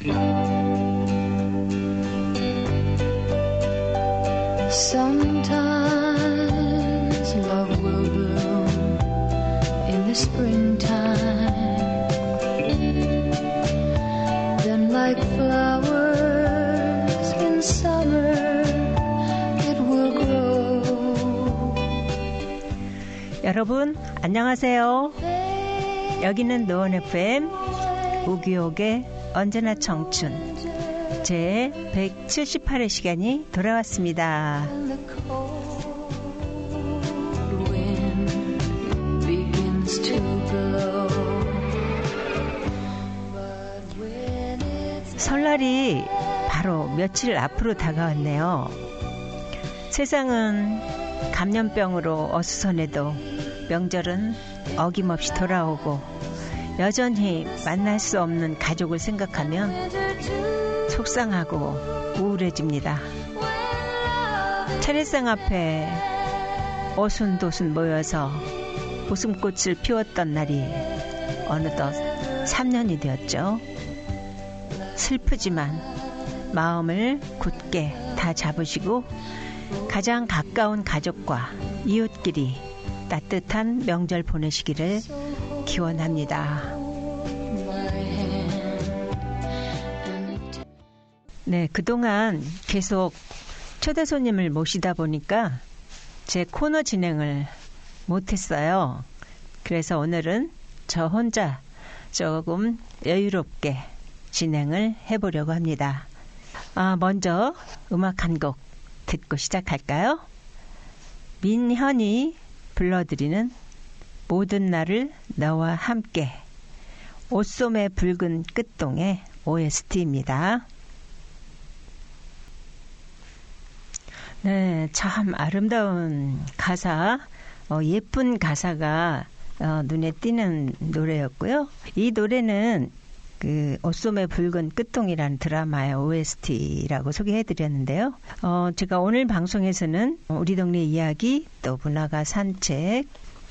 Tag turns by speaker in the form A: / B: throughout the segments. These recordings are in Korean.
A: Sometimes love will bloom in the springtime, then like flowers in summer it will grow.
B: 여러분 안녕하세요. 여기는 노원 FM 우기옥의 언제나 청춘 제 178회 시간이 돌아왔습니다. 설날이 바로 며칠 앞으로 다가왔네요. 세상은 감염병으로 어수선해도 명절은 어김없이 돌아오고 여전히 만날 수 없는 가족을 생각하면 속상하고 우울해집니다. 차례상 앞에 오순도순 모여서 웃음꽃을 피웠던 날이 어느덧 3년이 되었죠. 슬프지만 마음을 굳게 다 잡으시고 가장 가까운 가족과 이웃끼리 따뜻한 명절 보내시기를 기원합니다. 네, 그동안 계속 초대 손님을 모시다 보니까 제 코너 진행을 못했어요. 그래서 오늘은 저 혼자 조금 여유롭게 진행을 해보려고 합니다. 먼저 음악 한 곡 듣고 시작할까요? 민현이 불러드리는 모든 날을 너와 함께, 옷소매 붉은 끝동의 OST입니다. 네, 참 아름다운 가사, 예쁜 가사가 눈에 띄는 노래였고요. 이 노래는 그 옷소매 붉은 끝동이라는 드라마의 OST라고 소개해드렸는데요. 제가 오늘 방송에서는 우리 동네 이야기, 또 문화가 산책,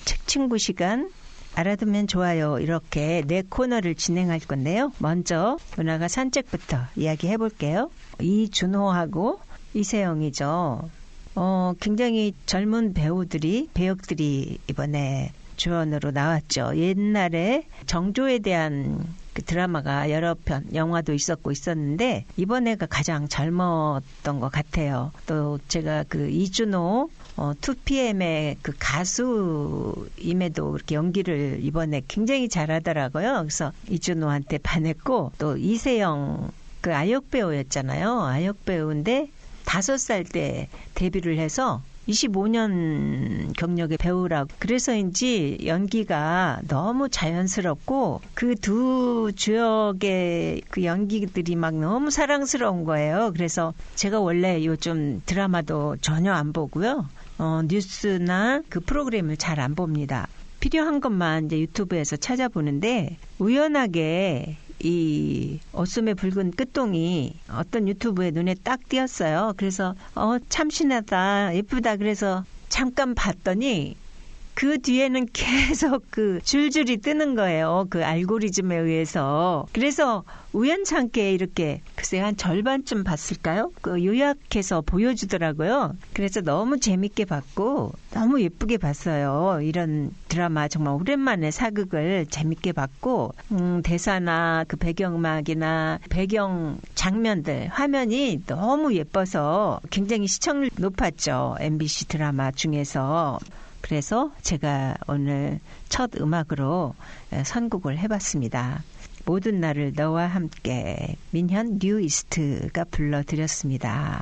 B: 책친구 시간, 알아두면 좋아요, 이렇게 네 코너를 진행할 건데요. 먼저 문화가 산책부터 이야기해 볼게요. 이준호하고 이세영이죠. 굉장히 젊은 배역들이 이번에 주연으로 나왔죠. 옛날에 정조에 대한 그 드라마가 여러 편, 영화도 있었는데 이번에가 가장 젊었던 것 같아요. 또 제가 그 이준호 2PM의 그 가수임에도 그렇게 연기를 이번에 굉장히 잘하더라고요. 그래서 이준호한테 반했고, 또 이세영 그 아역 배우였잖아요. 아역 배우인데 5살 때 데뷔를 해서 25년 경력의 배우라고. 그래서인지 연기가 너무 자연스럽고 그 두 주역의 그 연기들이 막 너무 사랑스러운 거예요. 그래서 제가 원래 요즘 드라마도 전혀 안 보고요. 뉴스나 그 프로그램을 잘 안 봅니다. 필요한 것만 이제 유튜브에서 찾아보는데 우연하게 이 옷소매 붉은 끝동이 어떤 유튜브에 눈에 딱 띄었어요. 그래서 참신하다, 예쁘다, 그래서 잠깐 봤더니 그 뒤에는 계속 그 줄줄이 뜨는 거예요. 그 알고리즘에 의해서. 그래서 우연찮게 이렇게 글쎄 한 절반쯤 봤을까요? 그 요약해서 보여주더라고요. 그래서 너무 재밌게 봤고 너무 예쁘게 봤어요. 이런 드라마 정말 오랜만에 사극을 재밌게 봤고, 대사나 그 배경음악이나 배경 장면들, 화면이 너무 예뻐서 굉장히 시청률 높았죠. MBC 드라마 중에서. 그래서 제가 오늘 첫 음악으로 선곡을 해봤습니다. 모든 날을 너와 함께, 민현 뉴이스트가 불러드렸습니다.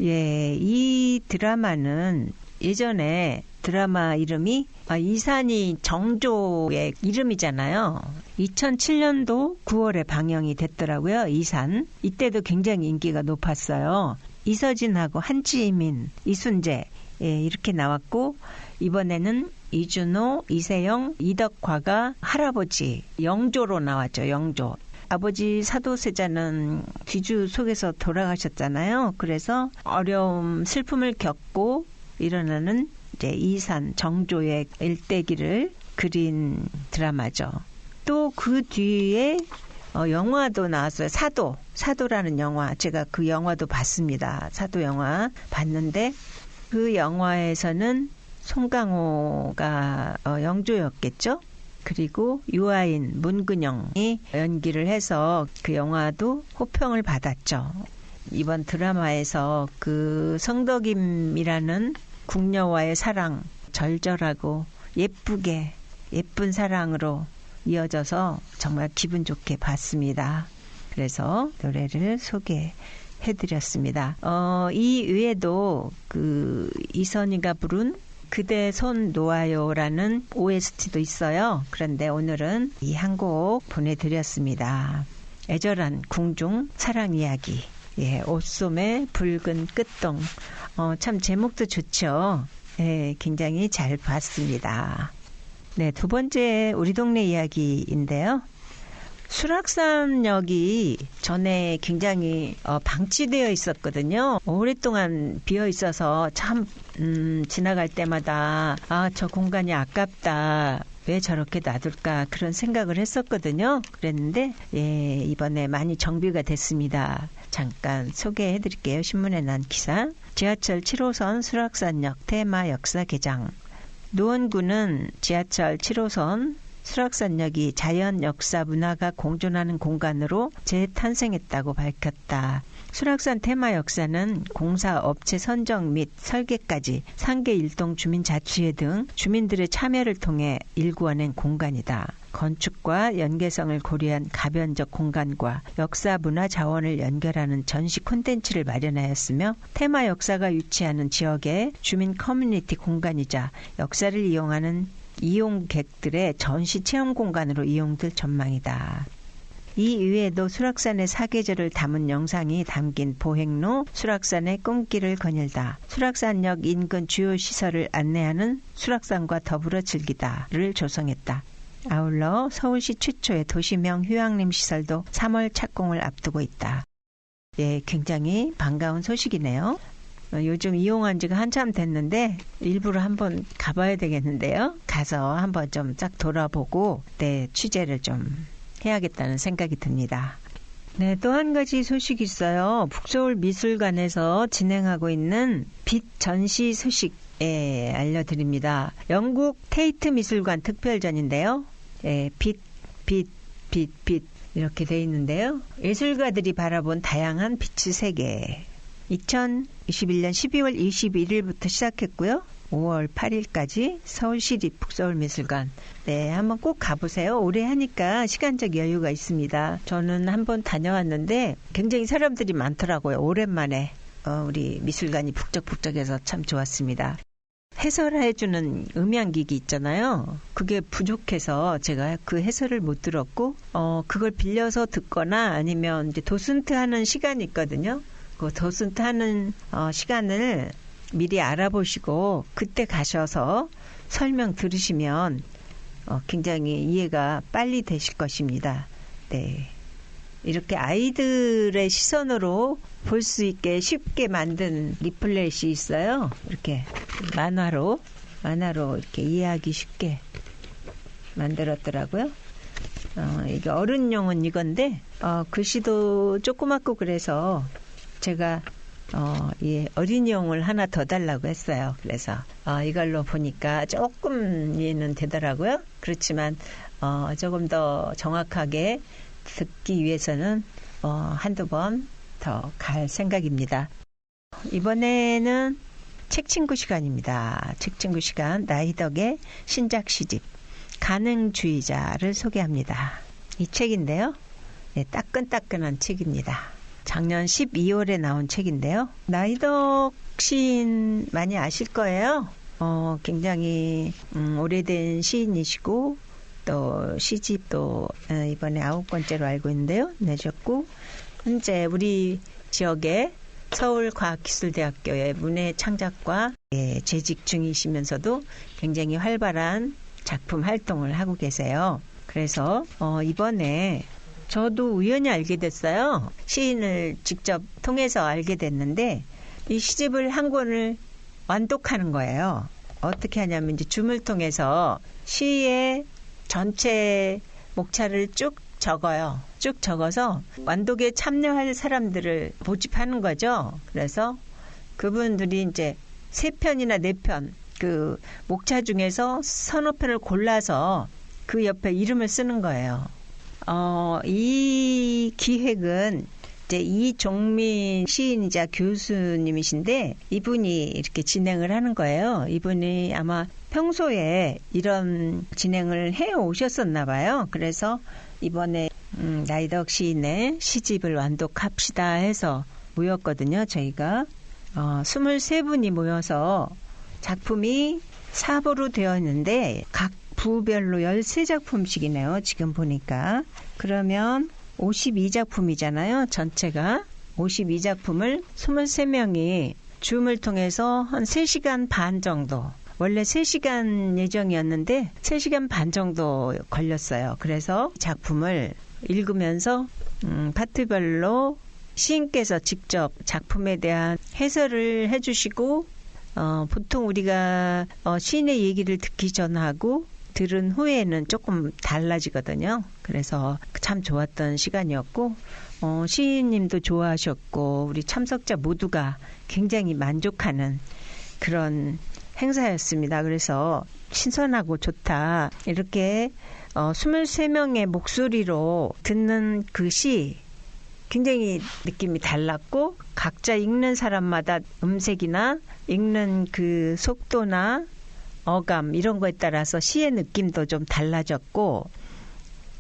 B: 예, 이 드라마는 예전에 드라마 이름이 이산이 정조의 이름이잖아요. 2007년도 9월에 방영이 됐더라고요. 이산. 이때도 굉장히 인기가 높았어요. 이서진하고 한지민, 이순재, 예, 이렇게 나왔고, 이번에는 이준호, 이세영, 이덕화가 할아버지 영조로 나왔죠. 영조. 아버지 사도세자는 귀주 속에서 돌아가셨잖아요. 그래서 어려움, 슬픔을 겪고 일어나는 이제 이산 정조의 일대기를 그린 드라마죠. 또 그 뒤에 영화도 나왔어요. 사도라는 영화. 제가 그 영화도 봤습니다. 사도 영화 봤는데 그 영화에서는 송강호가 영조였겠죠. 그리고 유아인, 문근영이 연기를 해서 그 영화도 호평을 받았죠. 이번 드라마에서 그 성덕임이라는 궁녀와의 사랑, 절절하고 예쁘게 예쁜 사랑으로 이어져서 정말 기분 좋게 봤습니다. 그래서 노래를 소개해드렸습니다. 이 외에도 그 이선희가 부른 그대 손 놓아요라는 OST도 있어요. 그런데 오늘은 이 한 곡 보내드렸습니다. 애절한 궁중 사랑 이야기. 예, 옷소매 붉은 끝동. 참 제목도 좋죠. 예, 굉장히 잘 봤습니다. 네, 두 번째 우리 동네 이야기인데요. 수락산역이 전에 굉장히 방치되어 있었거든요. 오랫동안 비어 있어서 참 지나갈 때마다 저 공간이 아깝다. 왜 저렇게 놔둘까 그런 생각을 했었거든요. 그랬는데 이번에 많이 정비가 됐습니다. 잠깐 소개해 드릴게요. 신문에 난 기사. 지하철 7호선 수락산역 테마 역사 개장. 노원구는 지하철 7호선 수락산역이 자연, 역사, 문화가 공존하는 공간으로 재탄생했다고 밝혔다. 수락산 테마 역사는 공사, 업체 선정 및 설계까지 상계 일동 주민자치회 등 주민들의 참여를 통해 일구어낸 공간이다. 건축과 연계성을 고려한 가변적 공간과 역사 문화 자원을 연결하는 전시 콘텐츠를 마련하였으며 테마 역사가 위치하는 지역의 주민 커뮤니티 공간이자 역사를 이용하는 이용객들의 전시 체험 공간으로 이용될 전망이다. 이 이외에도 수락산의 사계절을 담은 영상이 담긴 보행로 수락산의 꿈길을 거닐다. 수락산역 인근 주요 시설을 안내하는 수락산과 더불어 즐기다를 조성했다. 아울러 서울시 최초의 도시명 휴양림 시설도 3월 착공을 앞두고 있다. 예, 굉장히 반가운 소식이네요. 요즘 이용한 지가 한참 됐는데 일부러 한번 가봐야 되겠는데요. 가서 한번 좀 쫙 돌아보고 취재를 좀 해야겠다는 생각이 듭니다. 네, 또 한 가지 소식이 있어요. 북서울 미술관에서 진행하고 있는 빛 전시 소식 알려드립니다. 영국 테이트 미술관 특별전인데요. 빛 이렇게 돼 있는데요. 예술가들이 바라본 다양한 빛의 세계. 2021년 12월 21일부터 시작했고요. 5월 8일까지 서울시립 북서울미술관. 네, 한번 꼭 가보세요. 오래 하니까 시간적 여유가 있습니다. 저는 한번 다녀왔는데 굉장히 사람들이 많더라고요. 오랜만에 우리 미술관이 북적북적해서 참 좋았습니다. 해설해주는 음향기기 있잖아요. 그게 부족해서 제가 그 해설을 못 들었고 그걸 빌려서 듣거나 아니면 이제 도슨트 하는 시간이 있거든요. 그 도슨트 하는 시간을 미리 알아보시고 그때 가셔서 설명 들으시면 굉장히 이해가 빨리 되실 것입니다. 네, 이렇게 아이들의 시선으로 볼 수 있게 쉽게 만든 리플렛이 있어요. 이렇게 만화로 이렇게 이해하기 쉽게 만들었더라고요. 이게 어른용은 이건데 글씨도 조그맣고 그래서 제가 어린이용을 하나 더 달라고 했어요. 그래서 이걸로 보니까 조금 이해는 되더라고요. 그렇지만 조금 더 정확하게 듣기 위해서는 한두 번 더 갈 생각입니다. 이번에는 책친구 시간입니다. 책친구 시간 나이덕의 신작 시집 가능주의자를 소개합니다. 이 책인데요. 네, 따끈따끈한 책입니다. 작년 12월에 나온 책인데요. 나이덕 시인 많이 아실 거예요. 굉장히 오래된 시인이시고 또 시집도 이번에 9권째로 알고 있는데요. 내셨고 현재 우리 지역의 서울과학기술대학교의 문해창작과 재직 중이시면서도 굉장히 활발한 작품 활동을 하고 계세요. 그래서 이번에 저도 우연히 알게 됐어요. 시인을 직접 통해서 알게 됐는데 이 시집을 한 권을 완독하는 거예요. 어떻게 하냐면 이제 줌을 통해서 시의 전체 목차를 쭉 적어요. 쭉 적어서 완독에 참여할 사람들을 모집하는 거죠. 그래서 그분들이 이제 3편이나 4편 그 목차 중에서 서너 편을 골라서 그 옆에 이름을 쓰는 거예요. 이 기획은 이제 이종민 시인이자 교수님이신데 이분이 이렇게 진행을 하는 거예요. 이분이 아마 평소에 이런 진행을 해 오셨었나 봐요. 그래서 이번에 나이덕 시인의 시집을 완독합시다 해서 모였거든요. 저희가 23분이 모여서 작품이 4부로 되어 있는데 각 부별로 13작품씩이네요. 지금 보니까. 그러면 52작품이잖아요. 전체가. 52작품을 23명이 줌을 통해서 한 3시간 반 정도. 원래 3시간 예정이었는데 3시간 반 정도 걸렸어요. 그래서 작품을 읽으면서 파트별로 시인께서 직접 작품에 대한 해설을 해주시고 보통 우리가 시인의 얘기를 듣기 전하고 들은 후에는 조금 달라지거든요. 그래서 참 좋았던 시간이었고 시인님도 좋아하셨고 우리 참석자 모두가 굉장히 만족하는 그런 행사였습니다. 그래서 신선하고 좋다. 이렇게 23명의 목소리로 듣는 그 시 굉장히 느낌이 달랐고 각자 읽는 사람마다 음색이나 읽는 그 속도나 어감 이런 거에 따라서 시의 느낌도 좀 달라졌고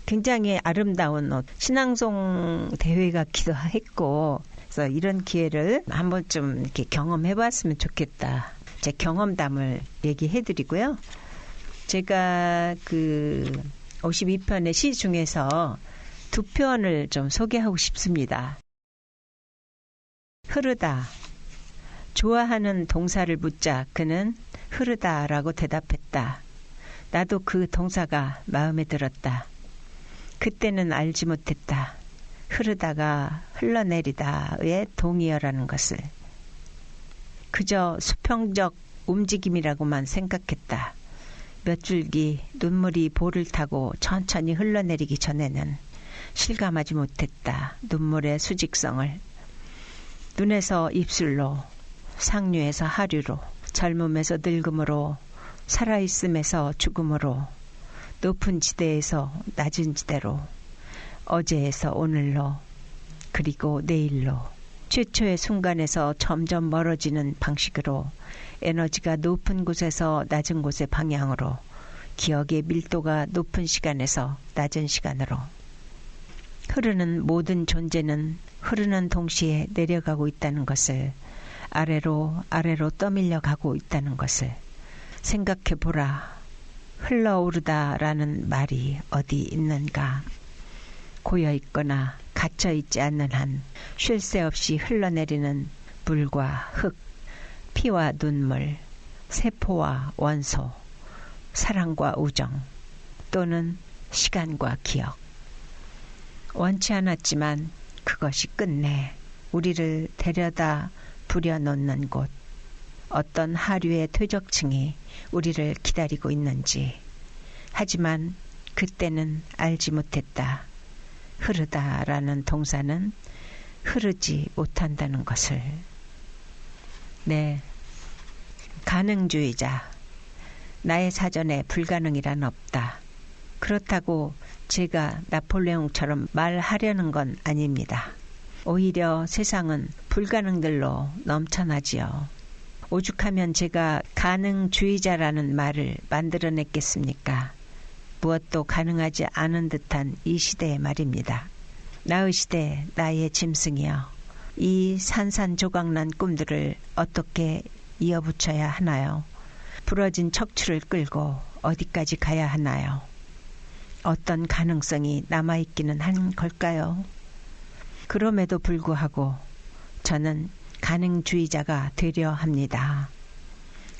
B: 굉장히 아름다운 신앙송 대회 같기도 했고 그래서 이런 기회를 한 번쯤 이렇게 경험해봤으면 좋겠다. 제 경험담을 얘기해드리고요. 제가 그 52편의 시 중에서 2편을 좀 소개하고 싶습니다. 흐르다. 좋아하는 동사를 묻자 그는 흐르다라고 대답했다. 나도 그 동사가 마음에 들었다. 그때는 알지 못했다. 흐르다가 흘러내리다의 동의어라는 것을. 그저 수평적 움직임이라고만 생각했다. 몇 줄기 눈물이 볼을 타고 천천히 흘러내리기 전에는 실감하지 못했다. 눈물의 수직성을. 눈에서 입술로, 상류에서 하류로, 젊음에서 늙음으로, 살아있음에서 죽음으로, 높은 지대에서 낮은 지대로, 어제에서 오늘로, 그리고 내일로, 최초의 순간에서 점점 멀어지는 방식으로, 에너지가 높은 곳에서 낮은 곳의 방향으로, 기억의 밀도가 높은 시간에서 낮은 시간으로. 흐르는 모든 존재는 흐르는 동시에 내려가고 있다는 것을, 아래로 떠밀려 가고 있다는 것을 생각해보라. 흘러오르다라는 말이 어디 있는가. 고여있거나 갇혀있지 않는 한 쉴 새 없이 흘러내리는 물과 흙, 피와 눈물, 세포와 원소, 사랑과 우정, 또는 시간과 기억. 원치 않았지만 그것이 끝내 우리를 데려다 부려놓는 곳. 어떤 하류의 퇴적층이 우리를 기다리고 있는지. 하지만 그때는 알지 못했다. 흐르다라는 동사는 흐르지 못한다는 것을. 네, 가능주의자. 나의 사전에 불가능이란 없다. 그렇다고 제가 나폴레옹처럼 말하려는 건 아닙니다. 오히려 세상은 불가능들로 넘쳐나지요. 오죽하면 제가 가능주의자라는 말을 만들어냈겠습니까? 무엇도 가능하지 않은 듯한 이 시대의 말입니다. 나의 시대, 나의 짐승이여. 이 산산조각난 꿈들을 어떻게 이어붙여야 하나요? 부러진 척추를 끌고 어디까지 가야 하나요? 어떤 가능성이 남아있기는 한 걸까요? 그럼에도 불구하고 저는 가능주의자가 되려 합니다.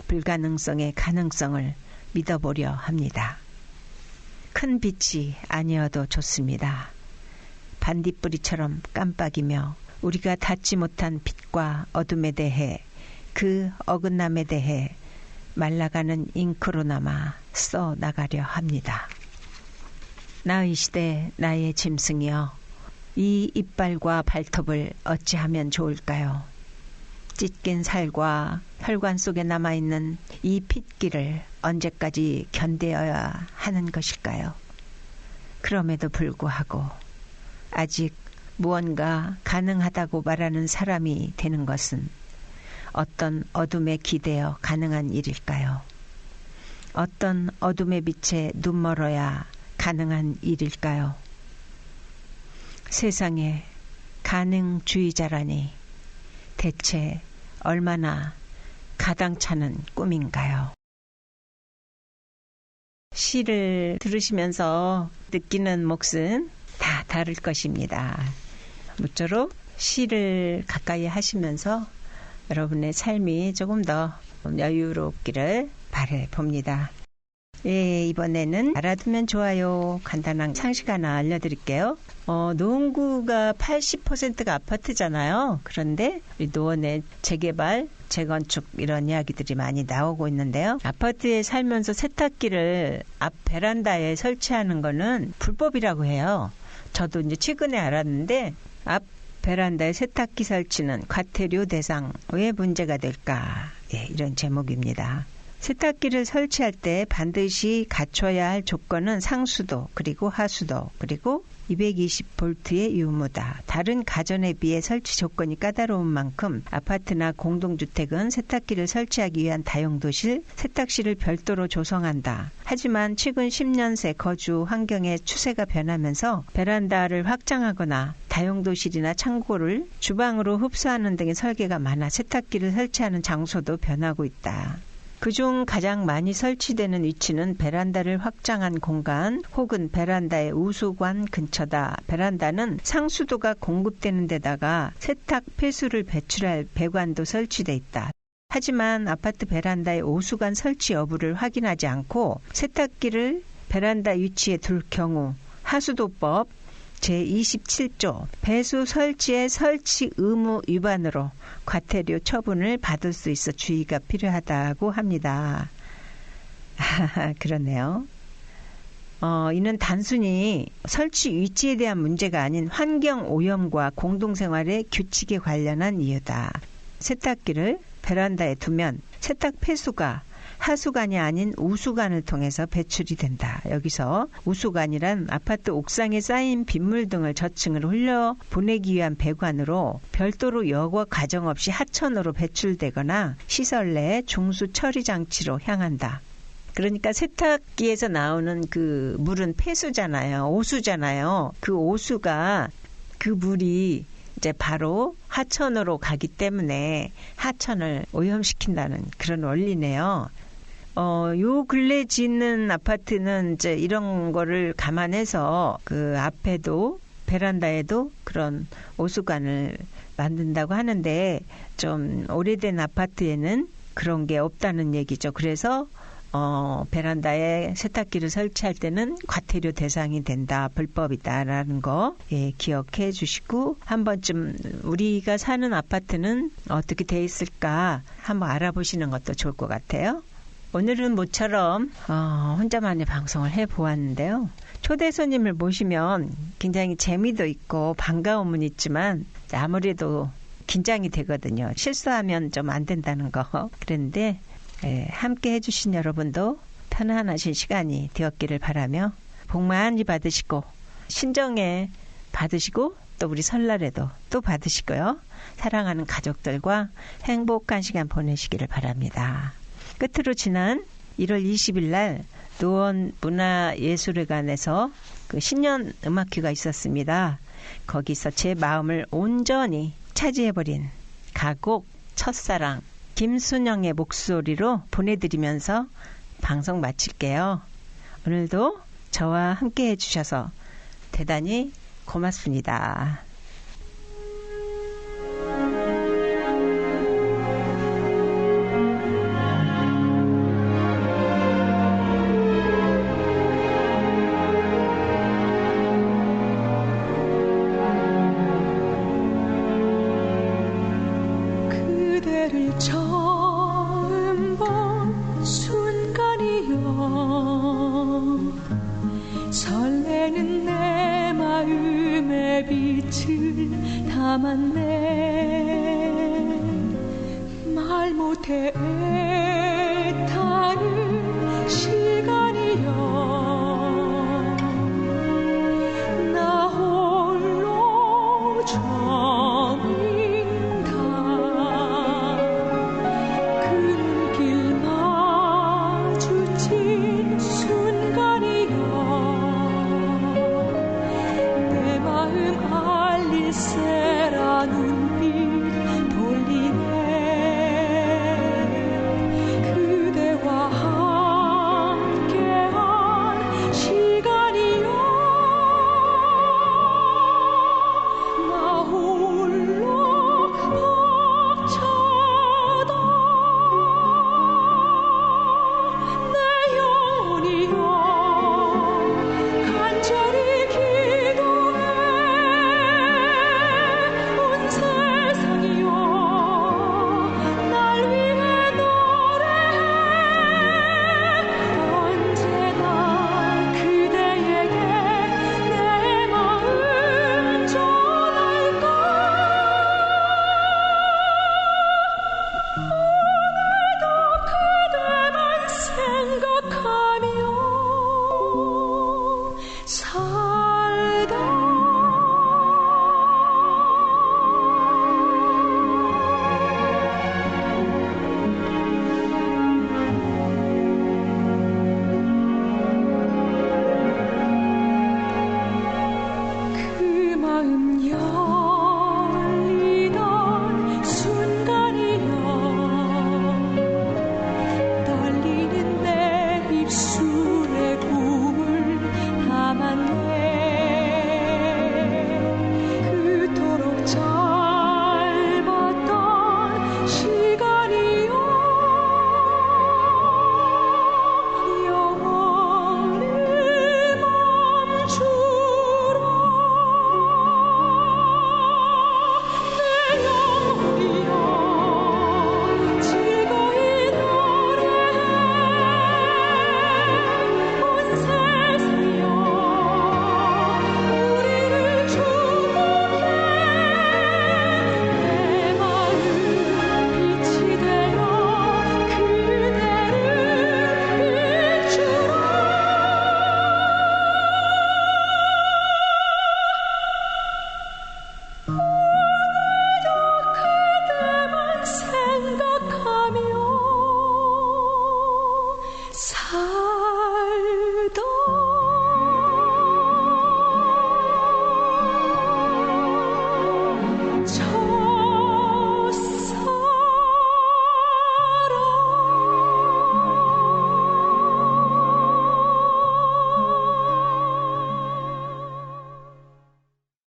B: 불가능성의 가능성을 믿어보려 합니다. 큰 빛이 아니어도 좋습니다. 반딧불이처럼 깜빡이며 우리가 닿지 못한 빛과 어둠에 대해, 그 어긋남에 대해 말라가는 잉크로나마 써나가려 합니다. 나으시되 나의 짐승이여, 이 이빨과 발톱을 어찌하면 좋을까요? 찢긴 살과 혈관 속에 남아있는 이 핏기를 언제까지 견뎌야 하는 것일까요? 그럼에도 불구하고 아직 무언가 가능하다고 말하는 사람이 되는 것은 어떤 어둠에 기대어 가능한 일일까요? 어떤 어둠의 빛에 눈멀어야 가능한 일일까요? 세상에 가능주의자라니 대체 얼마나 가당찮은 꿈인가요? 시를 들으시면서 느끼는 몫은 다 다를 것입니다. 모쪼록 시를 가까이 하시면서 여러분의 삶이 조금 더 여유롭기를 바라봅니다. 예, 이번에는 알아두면 좋아요. 간단한 상식 하나 알려드릴게요. 노원구가 80%가 아파트잖아요. 그런데 우리 노원의 재개발, 재건축 이런 이야기들이 많이 나오고 있는데요. 아파트에 살면서 세탁기를 앞 베란다에 설치하는 거는 불법이라고 해요. 저도 이제 최근에 알았는데 앞 베란다에 세탁기 설치는 과태료 대상, 왜 문제가 될까? 예, 이런 제목입니다. 세탁기를 설치할 때 반드시 갖춰야 할 조건은 상수도, 그리고 하수도, 그리고 220볼트의 유무다. 다른 가전에 비해 설치 조건이 까다로운 만큼 아파트나 공동주택은 세탁기를 설치하기 위한 다용도실, 세탁실을 별도로 조성한다. 하지만 최근 10년 새 거주 환경의 추세가 변하면서 베란다를 확장하거나 다용도실이나 창고를 주방으로 흡수하는 등의 설계가 많아 세탁기를 설치하는 장소도 변하고 있다. 그중 가장 많이 설치되는 위치는 베란다를 확장한 공간 혹은 베란다의 우수관 근처다. 베란다는 상수도가 공급되는 데다가 세탁 폐수를 배출할 배관도 설치돼 있다. 하지만 아파트 베란다의 오수관 설치 여부를 확인하지 않고 세탁기를 베란다 위치에 둘 경우 하수도법 제27조 배수 설치의 설치 의무 위반으로 과태료 처분을 받을 수 있어 주의가 필요하다고 합니다. 그러네요. 이는 단순히 설치 위치에 대한 문제가 아닌 환경 오염과 공동생활의 규칙에 관련한 이유다. 세탁기를 베란다에 두면 세탁 폐수가 하수관이 아닌 우수관을 통해서 배출이 된다. 여기서 우수관이란 아파트 옥상에 쌓인 빗물 등을 저층으로 흘려 보내기 위한 배관으로 별도로 여과 과정 없이 하천으로 배출되거나 시설 내 중수 처리 장치로 향한다. 그러니까 세탁기에서 나오는 그 물은 폐수잖아요. 오수잖아요. 그 오수가 그 물이 이제 바로 하천으로 가기 때문에 하천을 오염시킨다는 그런 원리네요. 요 근래 짓는 아파트는 이제 이런 거를 감안해서 그 앞에도 베란다에도 그런 오수관을 만든다고 하는데 좀 오래된 아파트에는 그런 게 없다는 얘기죠. 그래서 베란다에 세탁기를 설치할 때는 과태료 대상이 된다. 불법이다라는 거 기억해 주시고 한 번쯤 우리가 사는 아파트는 어떻게 돼 있을까 한번 알아보시는 것도 좋을 것 같아요. 오늘은 모처럼 혼자만의 방송을 해보았는데요. 초대 손님을 모시면 굉장히 재미도 있고 반가움은 있지만 아무래도 긴장이 되거든요. 실수하면 좀 안 된다는 거. 그런데 함께 해주신 여러분도 편안하신 시간이 되었기를 바라며 복 많이 받으시고 신정에 받으시고 또 우리 설날에도 또 받으시고요. 사랑하는 가족들과 행복한 시간 보내시기를 바랍니다. 끝으로 지난 1월 20일 날 노원 문화예술회관에서 그 신년 음악회가 있었습니다. 거기서 제 마음을 온전히 차지해버린 가곡 첫사랑 김순영의 목소리로 보내드리면서 방송 마칠게요. 오늘도 저와 함께 해주셔서 대단히 고맙습니다.
A: 그대를 처음 본 순간이여 설레는 남았네 말 못해 애타는 시간이여 나 홀로 저민다 그 눈길 마주친 순간이여 내 마음 알릴 새